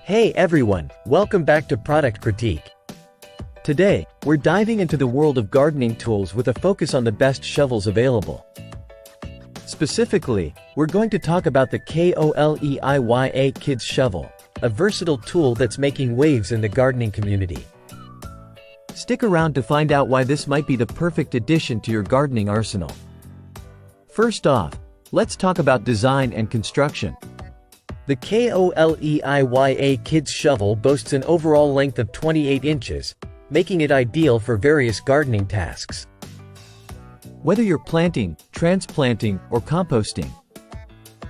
Hey everyone, welcome back to Product Critique. Today, we're diving into the world of gardening tools with a focus on the best shovels available. Specifically, we're going to talk about the KOLEIYA Kids Shovel, a versatile tool that's making waves in the gardening community. Stick around to find out why this might be the perfect addition to your gardening arsenal. First off, let's talk about design and construction. The KOLEIYA Kids Shovel boasts an overall length of 28 inches, making it ideal for various gardening tasks. Whether you're planting, transplanting, or composting,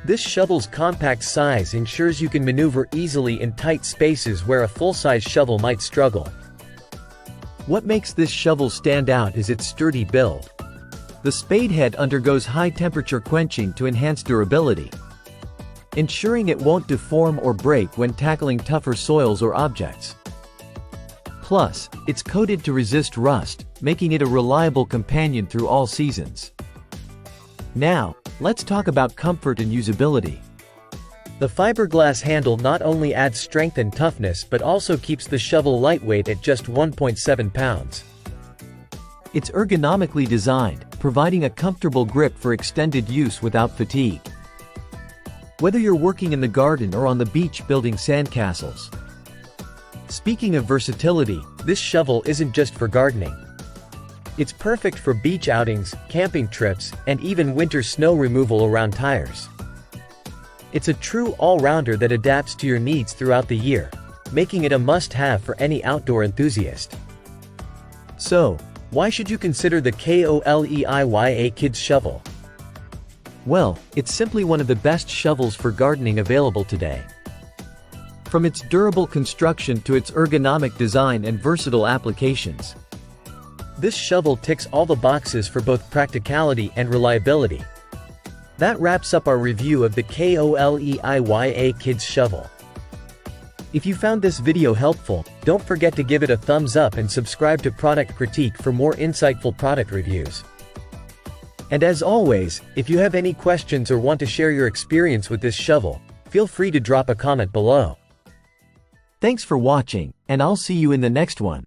this shovel's compact size ensures you can maneuver easily in tight spaces where a full-size shovel might struggle. What makes this shovel stand out is its sturdy build. The spade head undergoes high-temperature quenching to enhance durability, ensuring it won't deform or break when tackling tougher soils or objects. Plus, it's coated to resist rust, making it a reliable companion through all seasons. Now, let's talk about comfort and usability. The fiberglass handle not only adds strength and toughness but also keeps the shovel lightweight at just 1.7 pounds. It's ergonomically designed, providing a comfortable grip for extended use without fatigue. Whether you're working in the garden or on the beach building sandcastles. Speaking of versatility, this shovel isn't just for gardening. It's perfect for beach outings, camping trips, and even winter snow removal around tires. It's a true all-rounder that adapts to your needs throughout the year, making it a must-have for any outdoor enthusiast. So, why should you consider the KOLEIYA Kids Shovel? Well, it's simply one of the best shovels for gardening available today. From its durable construction to its ergonomic design and versatile applications, this shovel ticks all the boxes for both practicality and reliability. That wraps up our review of the KOLEIYA Kids Shovel. If you found this video helpful, don't forget to give it a thumbs up and subscribe to Product Critique for more insightful product reviews. And as always, if you have any questions or want to share your experience with this shovel, feel free to drop a comment below. Thanks for watching, and I'll see you in the next one.